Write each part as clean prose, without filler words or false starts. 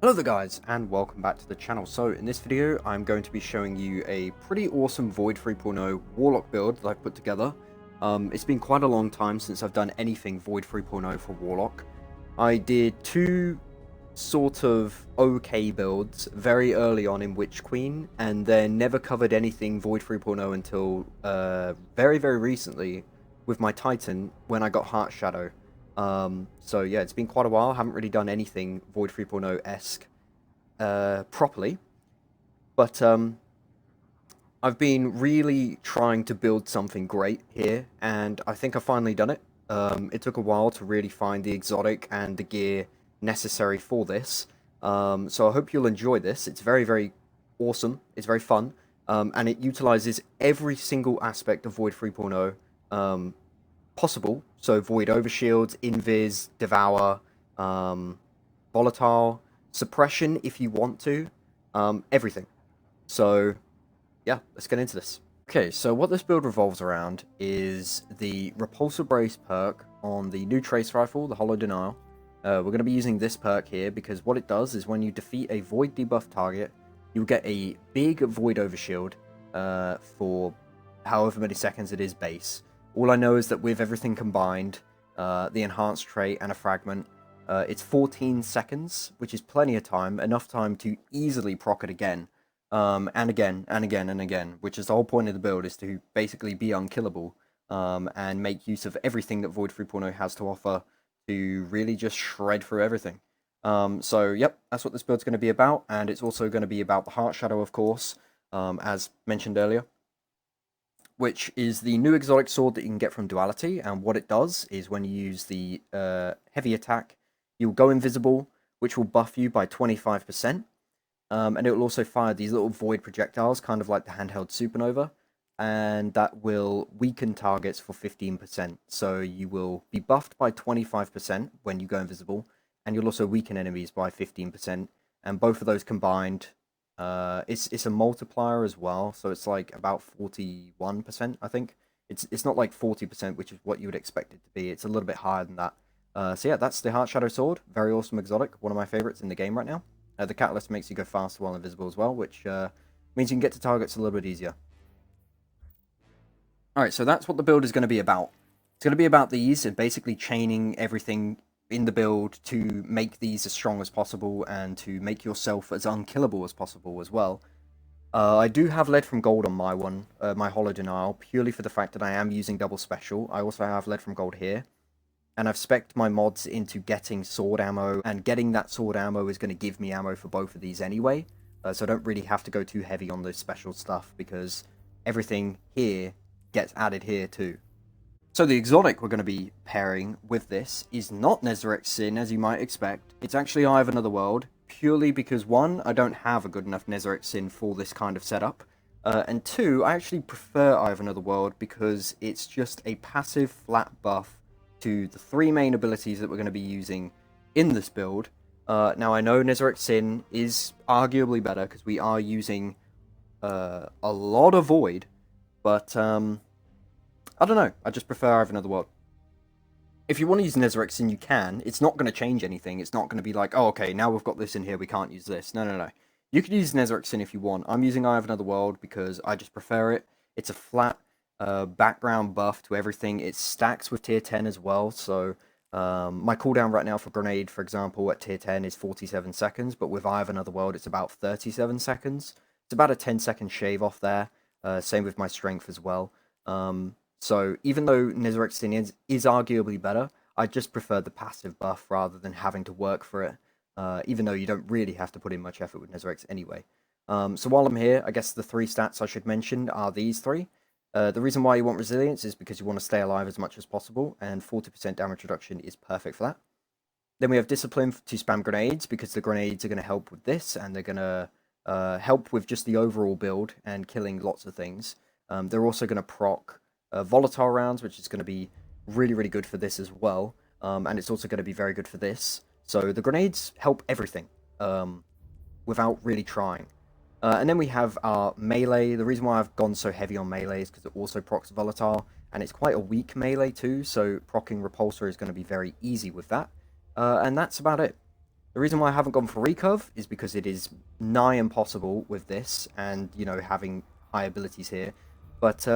Hello there guys, and welcome back to the channel. So in this video, I'm going to be showing you a pretty awesome Void 3.0 Warlock build that I've put together. It's been quite a long time since I've done anything Void 3.0 for Warlock. I did two sort of okay builds very early on in Witch Queen, and then never covered anything Void 3.0 until very recently with my Titan when I got Heartshadow. So yeah, it's been quite a while. I haven't really done anything Void 3.0-esque properly, but I've been really trying to build something great here, and I think I've finally done it. It took a while to really find the exotic and the gear necessary for this, so I hope you'll enjoy this. It's very awesome, it's very fun, and it utilizes every single aspect of Void 3.0 possible. So Void Overshield, Invis, Devour, Volatile, Suppression if you want to, everything. So yeah, let's get into this. Okay, so what this build revolves around is the Repulsor Brace perk on the new Trace Rifle, the Hollow Denial. We're going to be using this perk here because what it does is when you defeat a Void debuff target, you'll get a big Void Overshield for however many seconds it is base. All I know is that with everything combined, the enhanced trait and a fragment, it's 14 seconds, which is plenty of time, enough time to easily proc it again, and again, and again, and again, which is the whole point of the build, is to basically be unkillable, and make use of everything that Void 3.0 has to offer to really just shred through everything. So yep, that's what this build's going to be about, and it's also going to be about the Heartshadow, of course, as mentioned earlier, which is the new exotic sword that you can get from Duality, and what it does is when you use the heavy attack, you'll go invisible, which will buff you by 25%, and it will also fire these little void projectiles, kind of like the handheld supernova, and that will weaken targets for 15%, so you will be buffed by 25% when you go invisible, and you'll also weaken enemies by 15%, and both of those combined, it's a multiplier as well, so it's like about 41%, I think. It's not like 40%, which is what you would expect it to be. It's a little bit higher than that. So yeah, that's the Heartshadow sword. Very awesome exotic. One of my favorites in the game right now. The catalyst makes you go faster while invisible as well, which means you can get to targets a little bit easier. Alright, so that's what the build is going to be about. It's going to be about these and basically chaining everything in the build to make these as strong as possible and to make yourself as unkillable as possible as well. I do have lead from gold on my one, my Hollow Denial, purely for the fact that I am using double special. I also have lead from gold here, and I've spec'd my mods into getting sword ammo, and getting that sword ammo is going to give me ammo for both of these anyway, so I don't really have to go too heavy on the special stuff because everything here gets added here too. So the exotic we're going to be pairing with this is not Nezarec Sin, as you might expect. It's actually Eye of Another World, purely because one, I don't have a good enough Nezarec Sin for this kind of setup, and two, I actually prefer Eye of Another World because it's just a passive flat buff to the three main abilities that we're going to be using in this build. Now I know Nezarec Sin is arguably better because we are using a lot of Void, but I don't know, I just prefer Eye of Another World. If you want to use Nezarec Sin, you can. It's not going to change anything. It's not going to be like, oh, okay, now we've got this in here, we can't use this. No. You could use Nezarec Sin if you want. I'm using Eye of Another World because I just prefer it. It's a flat background buff to everything. It stacks with tier 10 as well, so my cooldown right now for Grenade, for example, at tier 10 is 47 seconds, but with Eye of Another World, it's about 37 seconds. It's about a 10-second shave off there. Same with my strength as well. So even though Nezarec Sin is arguably better, I just prefer the passive buff rather than having to work for it, even though you don't really have to put in much effort with Nezarec anyway. So while I'm here, I guess the three stats I should mention are these three. The reason why you want Resilience is because you want to stay alive as much as possible, and 40% damage reduction is perfect for that. Then we have Discipline to spam grenades, because the grenades are going to help with this, and they're going to help with just the overall build and killing lots of things. They're also going to proc volatile rounds, which is going to be really good for this as well, and it's also going to be very good for this. So the grenades help everything without really trying. And then we have our melee. The reason why I've gone so heavy on melee is because it also procs volatile, and it's quite a weak melee too, so proccing Repulsor is going to be very easy with that. And that's about it. The reason why I haven't gone for recurve is because it is nigh impossible with this, and you know, having high abilities here. But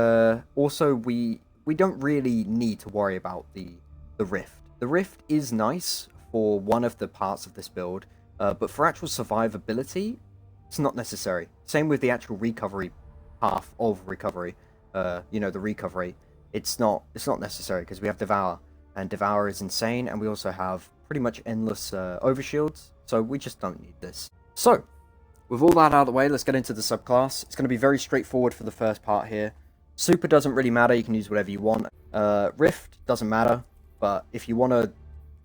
also we don't really need to worry about the rift. The rift is nice for one of the parts of this build, but for actual survivability, it's not necessary. Same with the actual recovery path of recovery. You know, the recovery. It's not necessary because we have Devour, and Devour is insane, and we also have pretty much endless overshields, so we just don't need this. So, with all that out of the way, let's get into the subclass. It's going to be very straightforward for the first part here. Super doesn't really matter, you can use whatever you want. Rift doesn't matter, but if you want to...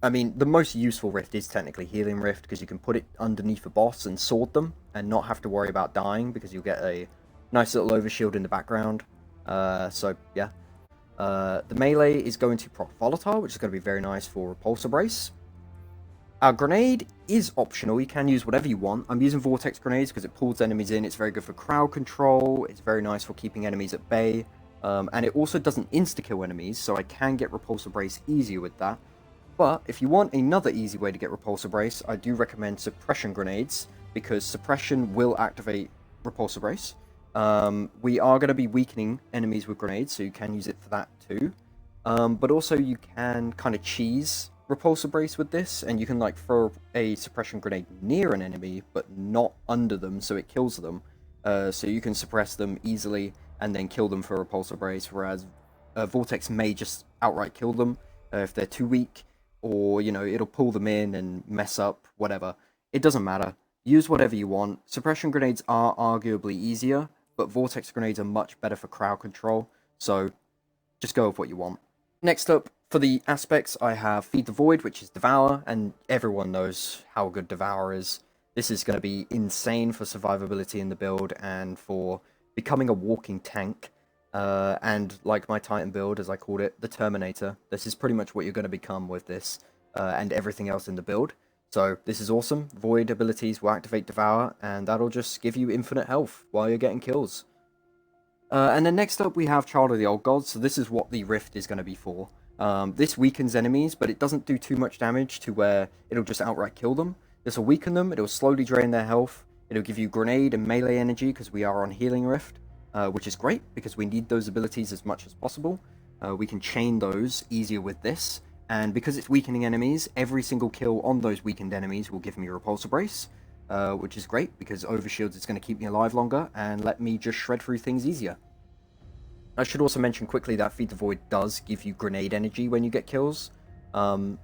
I mean, the most useful Rift is technically Healing Rift, because you can put it underneath a boss and sword them, and not have to worry about dying, because you'll get a nice little overshield in the background. So, yeah. The melee is going to proc Volatile, which is going to be very nice for Repulsor Brace. Our grenade is optional, you can use whatever you want. I'm using Vortex Grenades because it pulls enemies in, it's very good for crowd control, it's very nice for keeping enemies at bay, and it also doesn't insta-kill enemies, so I can get Repulsor Brace easier with that. But if you want another easy way to get Repulsor Brace, I do recommend Suppression Grenades, because Suppression will activate Repulsor Brace. We are going to be weakening enemies with grenades, so you can use it for that too. But also you can kind of cheese Repulsor Brace with this, and you can like throw a suppression grenade near an enemy but not under them, so it kills them. So you can suppress them easily and then kill them for Repulsor Brace, whereas Vortex may just outright kill them if they're too weak, or you know, it'll pull them in and mess up, whatever. It doesn't matter. Use whatever you want. Suppression grenades are arguably easier, but Vortex grenades are much better for crowd control, so just go with what you want. Next up, for the aspects, I have Feed the Void, which is Devour, and everyone knows how good Devour is. This is going to be insane for survivability in the build, and for becoming a walking tank, and like my Titan build, as I called it, the Terminator. This is pretty much what you're going to become with this, and everything else in the build. So this is awesome. Void abilities will activate Devour, and that'll just give you infinite health while you're getting kills. And then next up we have Child of the Old Gods, so this is what the Rift is going to be for. This weakens enemies, but it doesn't do too much damage to where it'll just outright kill them. This will weaken them, it'll slowly drain their health, it'll give you grenade and melee energy because we are on Healing Rift, which is great because we need those abilities as much as possible. We can chain those easier with this, and because it's weakening enemies, every single kill on those weakened enemies will give me a Repulsor Brace, which is great because Overshield is going to keep me alive longer and let me just shred through things easier. I should also mention quickly that Feed the Void does give you grenade energy when you get kills. Well,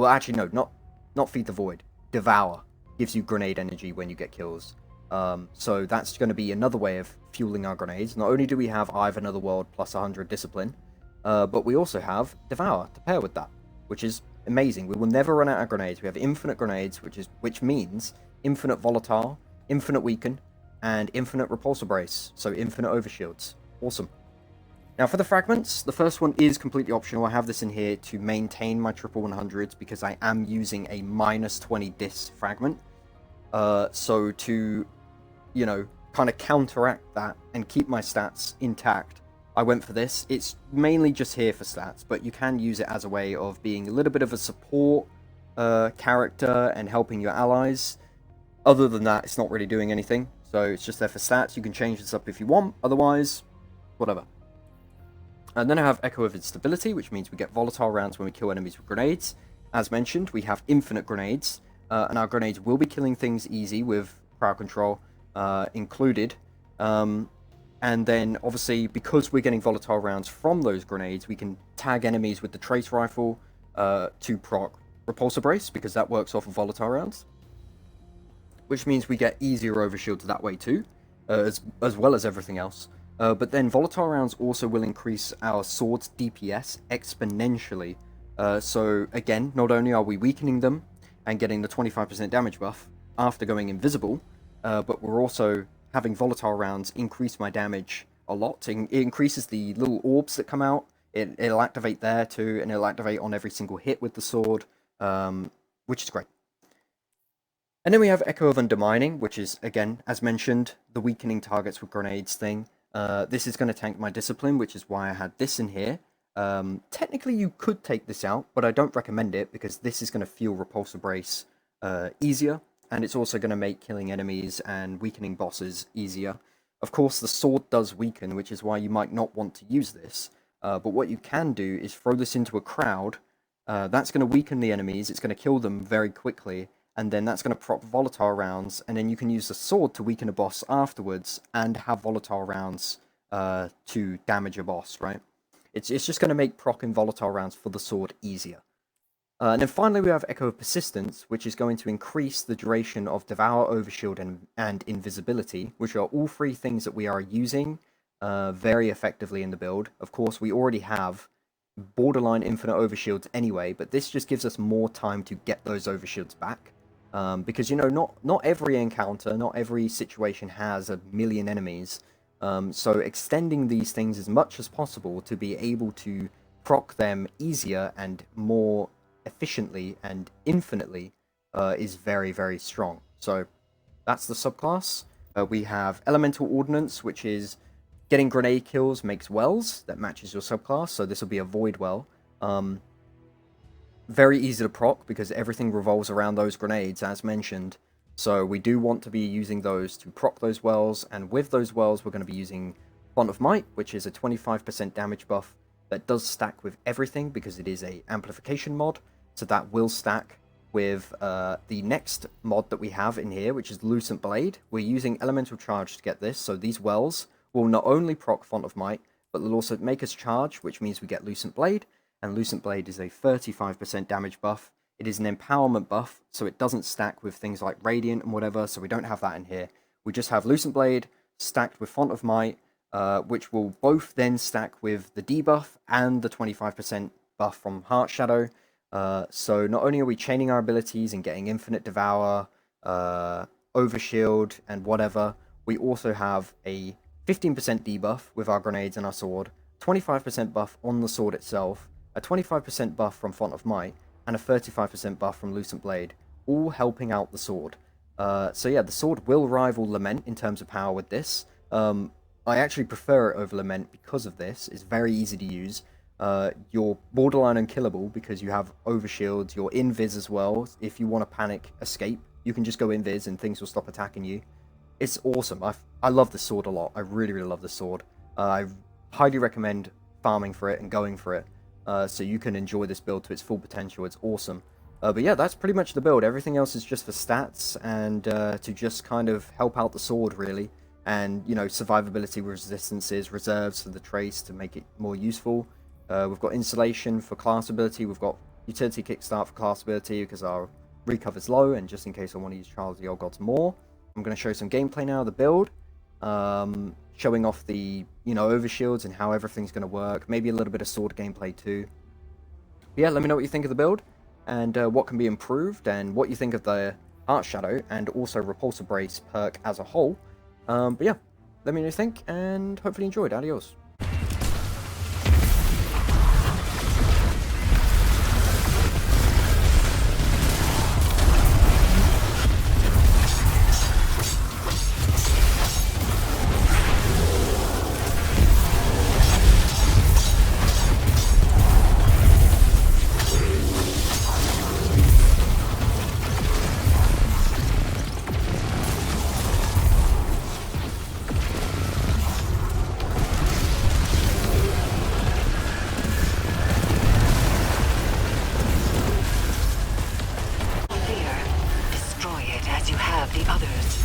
actually, no, not Feed the Void. Devour gives you grenade energy when you get kills. So that's going to be another way of fueling our grenades. Not only do we have Eye of Another World plus 100 Discipline, but we also have Devour to pair with that, which is amazing. We will never run out of grenades. We have infinite grenades, which means infinite Volatile, infinite Weaken, and infinite Repulsor Brace, so infinite Overshields. Awesome. Now for the fragments, the first one is completely optional. I have this in here to maintain my triple 100s because I am using a minus 20 dis fragment. So to, you know, kind of counteract that and keep my stats intact, I went for this. It's mainly just here for stats, but you can use it as a way of being a little bit of a support character and helping your allies. Other than that, it's not really doing anything. So it's just there for stats. You can change this up if you want. Otherwise, whatever. And then I have Echo of Instability, which means we get volatile rounds when we kill enemies with grenades. As mentioned, we have infinite grenades, and our grenades will be killing things easy with crowd control included. And then, obviously, because we're getting volatile rounds from those grenades, we can tag enemies with the Trace Rifle to proc Repulsor Brace, because that works off of volatile rounds. Which means we get easier overshields that way too, as well as everything else. But then volatile rounds also will increase our sword's DPS exponentially. So again, not only are we weakening them and getting the 25% damage buff after going invisible, but we're also having volatile rounds increase my damage a lot. It increases the little orbs that come out. It'll activate there too, and it'll activate on every single hit with the sword, which is great. And then we have Echo of Undermining, which is, again, as mentioned, the weakening targets with grenades thing. This is going to tank my Discipline, which is why I had this in here. Technically, you could take this out, but I don't recommend it, because this is going to fuel Repulsor Brace easier, and it's also going to make killing enemies and weakening bosses easier. Of course, the sword does weaken, which is why you might not want to use this, but what you can do is throw this into a crowd. That's going to weaken the enemies, it's going to kill them very quickly, and then that's going to proc volatile rounds, and then you can use the sword to weaken a boss afterwards, and have volatile rounds to damage a boss, right? It's just going to make proccing volatile rounds for the sword easier. And then finally we have Echo of Persistence, which is going to increase the duration of Devour, Overshield, and Invisibility, which are all three things that we are using very effectively in the build. Of course, we already have borderline infinite Overshields anyway, but this just gives us more time to get those Overshields back. Because, you know, not every encounter, not every situation has a million enemies. So extending these things as much as possible to be able to proc them easier and more efficiently and infinitely is very, very strong. So that's the subclass. We have Elemental Ordnance, which is getting grenade kills makes wells that matches your subclass, so this will be a void well. Very easy to proc because everything revolves around those grenades, as mentioned. So we do want to be using those to proc those wells, and with those wells we're going to be using Font of Might, which is a 25% damage buff that does stack with everything because it is a amplification mod. So that will stack with the next mod that we have in here, which is Lucent Blade. We're using Elemental Charge to get this, so these wells will not only proc Font of Might, but they'll also make us charge, which means we get Lucent Blade, and Lucent Blade is a 35% damage buff. It is an empowerment buff, so it doesn't stack with things like Radiant and whatever, so we don't have that in here. We just have Lucent Blade stacked with Font of Might, which will both then stack with the debuff and the 25% buff from Heartshadow. So not only are we chaining our abilities and getting infinite Devour, Overshield, and whatever, we also have a 15% debuff with our grenades and our sword, 25% buff on the sword itself, a 25% buff from Font of Might, and a 35% buff from Lucent Blade, all helping out the sword. So yeah, the sword will rival Lament in terms of power with this. I actually prefer it over Lament because of this. It's very easy to use. You're borderline unkillable because you have Overshields, you're Invis as well. If you want to panic escape, you can just go Invis and things will stop attacking you. It's awesome. I love this sword a lot. I really, really love this sword. I highly recommend farming for it and going for it, so you can enjoy this build to its full potential. It's awesome. But yeah, that's pretty much the build. Everything else is just for stats and to just kind of help out the sword, really. And, you know, survivability, resistances, reserves for the trace to make it more useful. We've got insulation for class ability. We've got utility kickstart for class ability because our recover's low, and just in case I want to use Child of the Old Gods more. I'm going to show some gameplay now of the build, showing off the, you know, overshields and how everything's going to work. Maybe a little bit of sword gameplay too. But yeah, let me know what you think of the build and what can be improved, and what you think of the Heartshadow and also Repulsor Brace perk as a whole. But yeah, let me know what you think, and hopefully you enjoyed. Adios. Destroy it as you have the others.